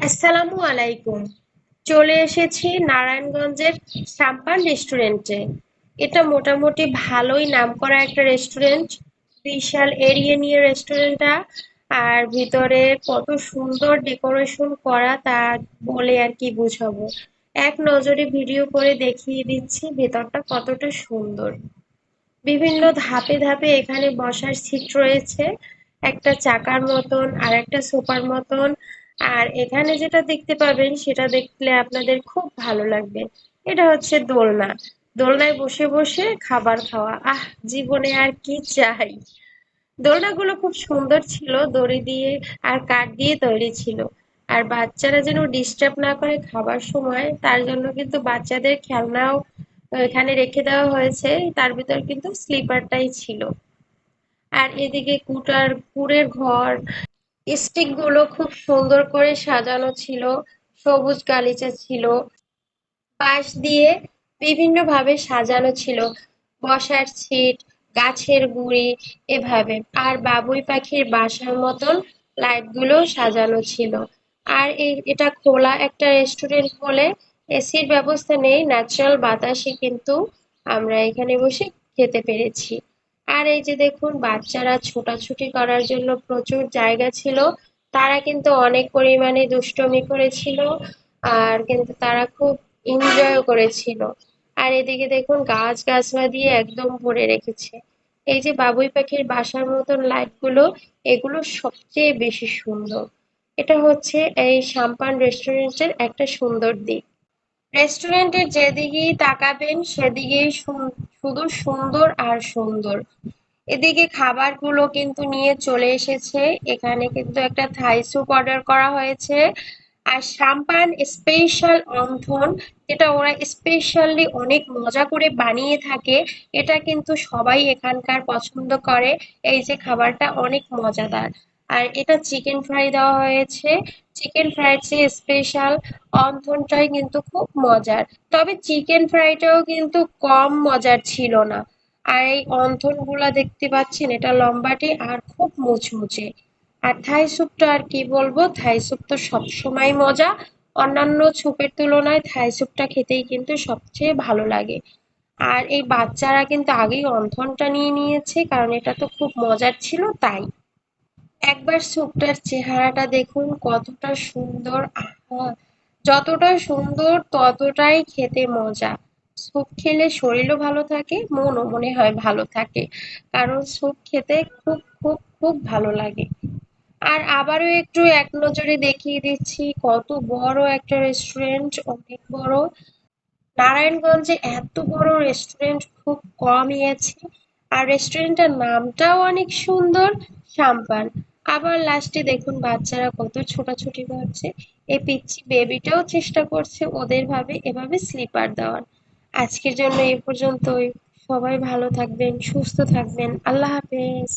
আসসালামু আলাইকুম। চলে এসেছি নারায়ণগঞ্জের সাম্পান রেস্টুরেন্টে। এটা মোটামুটি ভালোই নামকরা একটা রেস্টুরেন্ট। বিশাল এরিয়া নিয়ে রেস্টুরেন্টটা। আর ভিতরে কত সুন্দর ডেকোরেশন করা তা বলে আর কি বুঝাবো। এক নজরে ভিডিও করে দেখিয়ে দিচ্ছি ভেতরটা কতটা সুন্দর। বিভিন্ন ধাপে ধাপে এখানে বসার সিট রয়েছে, একটা চাকার মতন আর একটা সোফার মতন। আর এখানে যেটা দেখতে পাবেন সেটা দেখলে আপনাদের খুব ভালো লাগবে। এটা হচ্ছে দোলনা। দোলনায় বসে বসে খাবার খাওয়া, জীবনে আর কি চাই। দোলনাগুলো খুব সুন্দর ছিল, দড়ি দিয়ে আর কাঠ দিয়ে তৈরি ছিল। আর বাচ্চারা যেন ডিস্টার্ব না করে খাবার সময়, তার জন্য কিন্তু বাচ্চাদের খেলনাও এখানে রেখে দেওয়া হয়েছে। তার ভিতর কিন্তু স্লিপারটাই ছিল। আর এদিকে কুড়ের ঘর, স্টিক গুলো খুব সুন্দর করে সাজানো ছিল, সবুজ গালিচা ছিল, পাশ দিয়ে বিভিন্ন ভাবে সাজানো ছিল, বসার সিট, গাছের গুঁড়ি, এভাবে। আর বাবুই পাখির বাসার মতন লাইট গুলো সাজানো ছিল। আর এটা খোলা একটা রেস্টুরেন্ট বলে এসির ব্যবস্থা নেই, ন্যাচারাল বাতাসে কিন্তু আমরা এখানে বসে খেতে পেরেছি। আর এই যে দেখুন, বাচ্চারা ছোটাছুটি করার জন্য প্রচুর জায়গা ছিল। তারা কিন্তু অনেক পরিমাণে দুষ্টুমি করেছিল, আর কিন্তু তারা খুব এনজয়ও করেছিল। আর এদিকে দেখুন, গাছগাছলা দিয়ে একদম ভরে রেখেছে। এই যে বাবুই পাখির বাসার মতন লাইট গুলো, এগুলো সবচেয়ে বেশি সুন্দর। এটা হচ্ছে এই সাম্পান রেস্টুরেন্টের একটা সুন্দর দিক। রেস্টুরেন্টের যেদিকেই তাকাবেন সেদিকেই শুধু সুন্দর আর সুন্দর। এদিকে খাবারগুলো কিন্তু নিয়ে চলে এসেছে। এখানে কিন্তু একটা থাই স্যুপ অর্ডার করা হয়েছে। আর সাম্পান স্পেশাল অন্থন, যেটা ওরা স্পেশালি অনেক মজা করে বানিয়ে থাকে, এটা কিন্তু সবাই এখানকার পছন্দ করে। এই যে খাবারটা অনেক মজাদার। আর এটা চিকেন ফ্রাই দেওয়া হয়েছে। চিকেন ফ্রাইড যে স্পেশাল অন্থনটাই কিন্তু খুব মজার। তবে চিকেন ফ্রাইটাও কিন্তু কম মজার ছিল না। আর এই অন্থন গুলা দেখতে পাচ্ছেন, এটা লম্বাটে আর খুব মুচমুচে। আর থাই স্যুপটা আর কি বলবো, থাই স্যুপ তো সবসময় মজা। অন্যান্য স্যুপের তুলনায় থাই স্যুপটা খেতেই কিন্তু সবচেয়ে ভালো লাগে। আর এই বাচ্চারা কিন্তু আগেই অন্থনটা নিয়ে নিয়েছে, কারণ এটা তো খুব মজার ছিল তাই। একবার স্যুপটার চেহারাটা দেখুন কতটা সুন্দর, যতটা সুন্দর ততটাই খেতে মজা। স্যুপ খেলে শরীরও ভালো থাকে, মনও মনে হয় ভালো থাকে, কারণ স্যুপ খেতে খুব খুব খুব ভালো লাগে। আর আবারও একটু এক নজরে দেখিয়ে দিচ্ছি কত বড় একটা রেস্টুরেন্ট, অনেক বড়। নারায়ণগঞ্জে এত বড় রেস্টুরেন্ট খুব কমই আছে। আর রেস্টুরেন্টের নামটাও অনেক সুন্দর, সাম্পান। আবার লাস্টে দেখুন বাচ্চারা কত ছোটাছুটি করছে। এই পিচ্চি বেবিটাও চেষ্টা করছে ওদের ভাবে এভাবে স্লিপার দেওয়ার। আজকের জন্য এই পর্যন্তই। সবাই ভালো থাকবেন, সুস্থ থাকবেন। আল্লাহ হাফেজ।